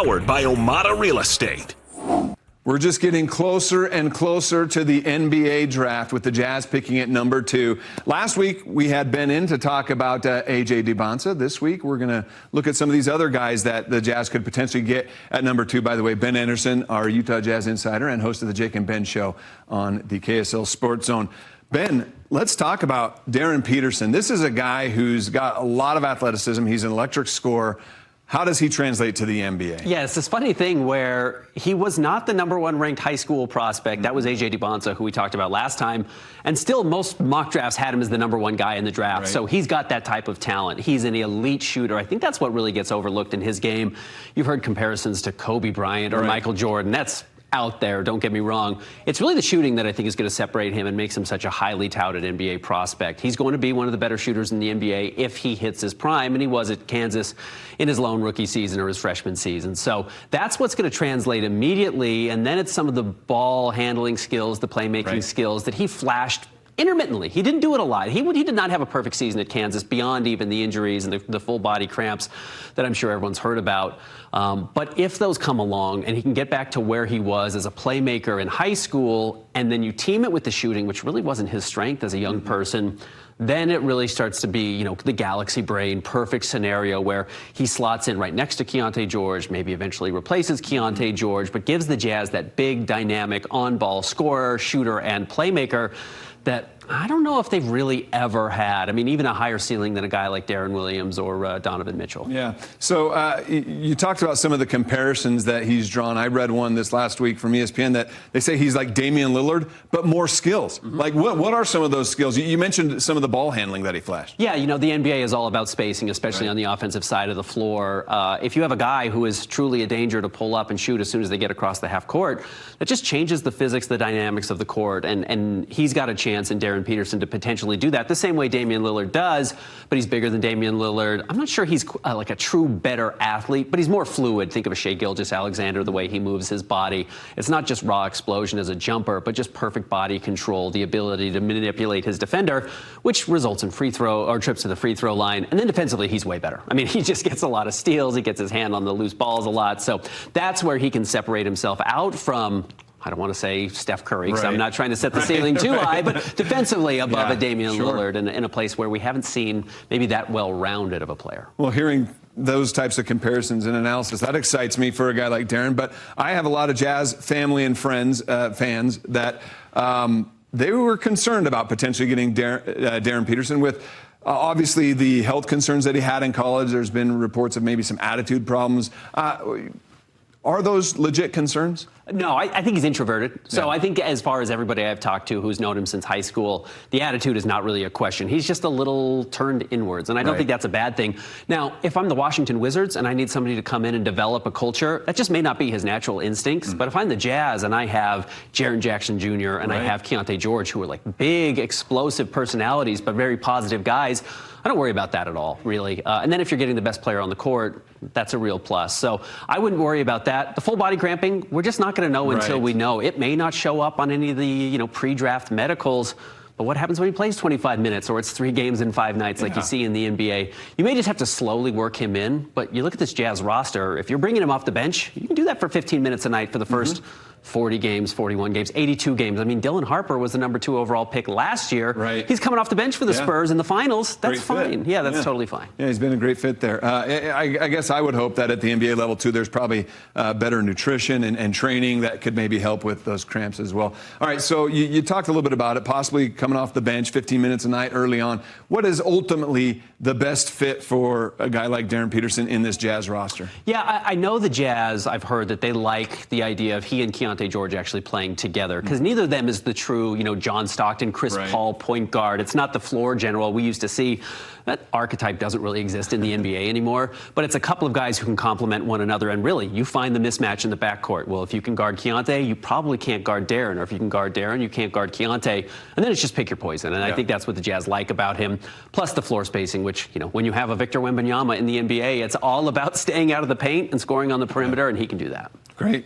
powered by Omada Real Estate. We're just getting closer and closer to the NBA draft with the Jazz picking at number 2. Last week, we had Ben in to talk about A.J. Dibonsa. This week, we're going to look at some of these other guys that the Jazz could potentially get at number 2. By the way, Ben Anderson, our Utah Jazz insider and host of the Jake and Ben Show on the KSL Sports Zone. Ben, let's talk about Darryn Peterson. This is a guy who's got a lot of athleticism. He's an electric scorer. How does he translate to the NBA? Yeah, it's this funny thing where he was not the #1 ranked high school prospect. That was A.J. Dibonsa, who we talked about last time. And still, most mock drafts had him as the #1 guy in the draft. Right. So he's got that type of talent. He's an elite shooter. I think that's what really gets overlooked in his game. You've heard comparisons to Kobe Bryant or Michael Jordan. That's out there, don't get me wrong. It's really the shooting that I think is going to separate him and makes him such a highly touted NBA prospect. He's going to be one of the better shooters in the NBA if he hits his prime, and he was at Kansas in his lone rookie season or his freshman season. So that's what's going to translate immediately, and then it's some of the ball handling skills, the playmaking skills that he flashed intermittently. He didn't do it a lot. He did not have a perfect season at Kansas beyond even the injuries and the full body cramps that I'm sure everyone's heard about. But if those come along and he can get back to where he was as a playmaker in high school, and then you team it with the shooting, which really wasn't his strength as a young person, then it really starts to be, you know, the galaxy brain, perfect scenario where he slots in right next to Keyonte George, maybe eventually replaces Keyonte George, but gives the Jazz that big, dynamic, on-ball scorer, shooter, and playmaker that I don't know if they've really ever had. I mean, even a higher ceiling than a guy like Deron Williams or Donovan Mitchell. Yeah. So you talked about some of the comparisons that he's drawn. I read one this last week from ESPN that they say he's like Damian Lillard, but more skills. Like, what are some of those skills? You mentioned some of the ball handling that he flashed. Yeah, you know, the NBA is all about spacing, especially on the offensive side of the floor. If you have a guy who is truly a danger to pull up and shoot as soon as they get across the half court, that just changes the physics, the dynamics of the court. And he's got a chance in Darryn Peterson to potentially do that the same way Damian Lillard does, but he's bigger than Damian Lillard. I'm not sure he's like a true better athlete, but he's more fluid. Think of a Shai Gilgeous-Alexander, the way he moves his body. It's not just raw explosion as a jumper, but just perfect body control, the ability to manipulate his defender, which results in free throw or trips to the free throw line. And then defensively, he's way better. I mean, he just gets a lot of steals. He gets his hand on the loose balls a lot. So that's where he can separate himself out from, I don't want to say Steph Curry, because I'm not trying to set the ceiling too high, but defensively above a Damian Lillard in a place where we haven't seen maybe that well-rounded of a player. Well, hearing those types of comparisons and analysis, that excites me for a guy like Darryn. But I have a lot of Jazz family and friends, fans, that they were concerned about potentially getting Darryn Peterson with obviously the health concerns that he had in college. There's been reports of maybe some attitude problems. Are those legit concerns? No, I think he's introverted. So I think as far as everybody I've talked to who's known him since high school, the attitude is not really a question. He's just a little turned inwards, and I don't think that's a bad thing. Now, if I'm the Washington Wizards and I need somebody to come in and develop a culture, that just may not be his natural instincts. But if I'm the Jazz and I have Jaren Jackson Jr. and I have Keyonte George, who are like big, explosive personalities, but very positive guys, I don't worry about that at all, really. And then if you're getting the best player on the court, that's a real plus. So I wouldn't worry about that. The full body cramping, we're just not going to know until we know. It may not show up on any of the pre-draft medicals. But what happens when he plays 25 minutes or it's 3 games in 5 nights like you see in the NBA? You may just have to slowly work him in. But you look at this Jazz roster, if you're bringing him off the bench, you can do that for 15 minutes a night for the first 40 games, 41 games, 82 games. I mean, Dylan Harper was the #2 overall pick last year. He's coming off the bench for the Spurs in the finals. That's fine. Yeah, that's totally fine. Yeah, he's been a great fit there. I guess I would hope that at the NBA level, too, there's probably better nutrition and training that could maybe help with those cramps as well. All right, so you talked a little bit about it, possibly coming off the bench 15 minutes a night early on. What is ultimately the best fit for a guy like Darryn Peterson in this Jazz roster? Yeah, I know the Jazz, I've heard that they like the idea of he and Keyonte George actually playing together, because neither of them is the true, John Stockton, Chris Paul point guard. It's not the floor general we used to see. That archetype doesn't really exist in the NBA anymore, but it's a couple of guys who can complement one another, and really, you find the mismatch in the backcourt. Well, if you can guard Keyonte, you probably can't guard Darryn, or if you can guard Darryn, you can't guard Keyonte, and then it's just pick your poison, and I think that's what the Jazz like about him, plus the floor spacing, which, when you have a Victor Wembanyama in the NBA, it's all about staying out of the paint and scoring on the perimeter, and he can do that. Great.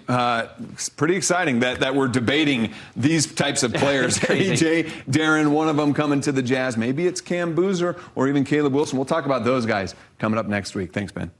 It's pretty exciting that we're debating these types of players. AJ, Darryn, one of them coming to the Jazz. Maybe it's Cam Boozer or even Caleb Wilson. We'll talk about those guys coming up next week. Thanks, Ben.